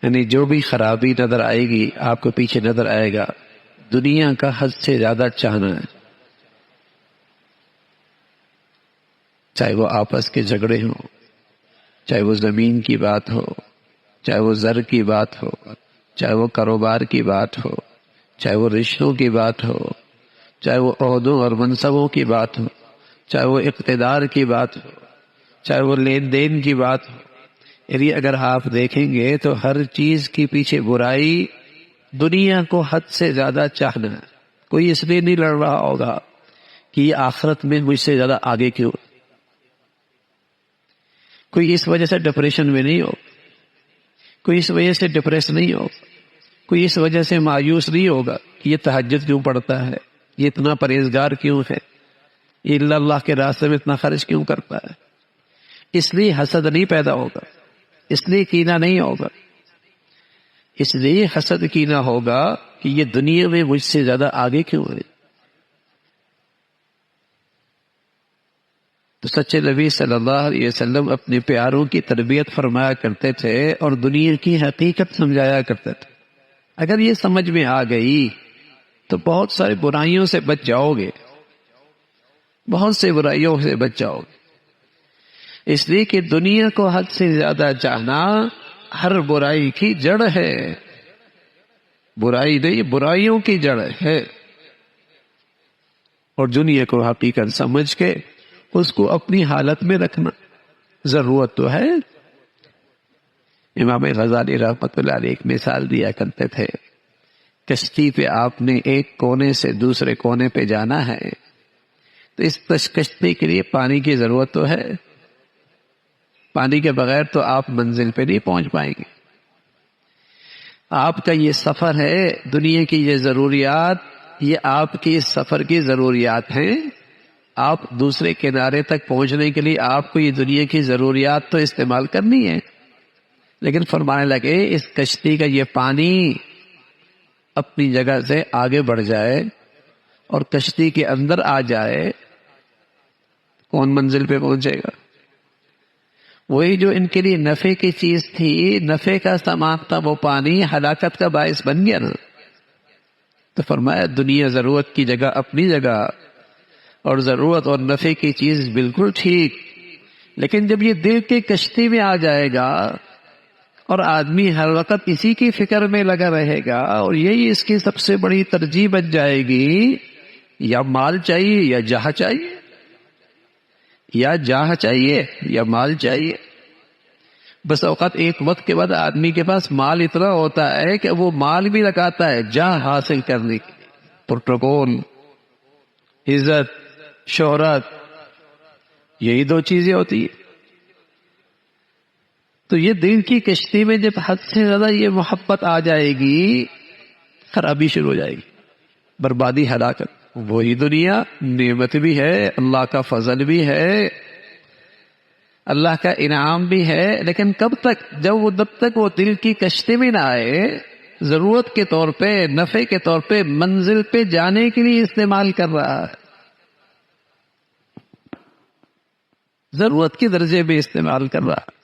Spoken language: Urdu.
یعنی جو بھی خرابی نظر آئے گی آپ کو پیچھے نظر آئے گا، دنیا کا حد سے زیادہ چاہنا ہے، چاہے وہ آپس کے جھگڑے ہوں، چاہے وہ زمین کی بات ہو، چاہے وہ زر کی بات ہو، چاہے وہ کاروبار کی بات ہو، چاہے وہ رشتوں کی بات ہو، چاہے وہ عہدوں اور منصبوں کی بات ہو، چاہے وہ اقتدار کی بات ہو، چاہے وہ لین دین کی بات ہو۔ یعنی اگر آپ دیکھیں گے تو ہر چیز کے پیچھے برائی، دنیا کو حد سے زیادہ چاہنا ہے۔ کوئی اس لیے نہیں لڑ رہا ہوگا کہ یہ آخرت میں مجھ سے زیادہ آگے کیوں، کوئی اس وجہ سے ڈپریشن میں نہیں ہو، کوئی اس وجہ سے ڈپریس نہیں ہو، کوئی اس وجہ سے مایوس نہیں ہوگا کہ یہ تہجد کیوں پڑھتا ہے، یہ اتنا پرہیزگار کیوں ہے، یہ اللہ کے راستے میں اتنا خرچ کیوں کرتا ہے۔ اس لیے حسد نہیں پیدا ہوگا، اس لیے کینہ نہیں ہوگا، اس لیے حسد کینہ ہوگا کہ یہ دنیا میں مجھ سے زیادہ آگے کیوں ہے۔ تو سچے نبی صلی اللہ علیہ وسلم اپنے پیاروں کی تربیت فرمایا کرتے تھے اور دنیا کی حقیقت سمجھایا کرتے تھے۔ اگر یہ سمجھ میں آ گئی تو بہت ساری برائیوں سے بچ جاؤ گے، بہت سے برائیوں سے بچ جاؤ گے۔ اس لیے کہ دنیا کو حد سے زیادہ چاہنا ہر برائی کی جڑ ہے، برائی نہیں، برائیوں کی جڑ ہے۔ اور دنیا کو حقیقت سمجھ کے اس کو اپنی حالت میں رکھنا ضرورت تو ہے۔ امام غزالی رحمۃ اللہ علیہ ایک مثال دیا کرتے تھے، کشتی پہ آپ نے ایک کونے سے دوسرے کونے پہ جانا ہے تو اس کشتی کے لیے پانی کی ضرورت تو ہے، پانی کے بغیر تو آپ منزل پہ نہیں پہنچ پائیں گے۔ آپ کا یہ سفر ہے، دنیا کی یہ ضروریات، یہ آپ کی اس سفر کی ضروریات ہیں۔ آپ دوسرے کنارے تک پہنچنے کے لیے آپ کو یہ دنیا کی ضروریات تو استعمال کرنی ہے، لیکن فرمانے لگے اس کشتی کا یہ پانی اپنی جگہ سے آگے بڑھ جائے اور کشتی کے اندر آ جائے، کون منزل پہ پہنچے گا؟ وہی جو ان کے لیے نفع کی چیز تھی، نفع کا سامان تھا، وہ پانی ہلاکت کا باعث بن گیا نا۔ تو فرمایا دنیا ضرورت کی جگہ اپنی جگہ، اور ضرورت اور نفع کی چیز بالکل ٹھیک، لیکن جب یہ دل کی کشتی میں آ جائے گا اور آدمی ہر وقت اسی کی فکر میں لگا رہے گا اور یہی اس کی سب سے بڑی ترجیح بن جائے گی، یا مال چاہیے یا جاہ چاہیے، یا جاہ چاہیے یا مال چاہیے۔ بس اوقات ایک وقت کے بعد آدمی کے پاس مال اتنا ہوتا ہے کہ وہ مال بھی لگاتا ہے جاہ حاصل کرنے کے لیے، پروٹوکول، عزت، شہرت، یہی دو چیزیں ہوتی ہیں۔ تو یہ دل کی کشتی میں جب حد سے زیادہ یہ محبت آ جائے گی، خرابی شروع ہو جائے گی، بربادی، ہلاکت۔ وہی دنیا نعمت بھی ہے، اللہ کا فضل بھی ہے، اللہ کا انعام بھی ہے، لیکن کب تک؟ جب تک وہ دل کی کشتی میں نہ آئے، ضرورت کے طور پہ، نفع کے طور پہ، منزل پہ جانے کے لیے استعمال کر رہا ہے، ضرورت کے درجے میں استعمال کر رہا ہے۔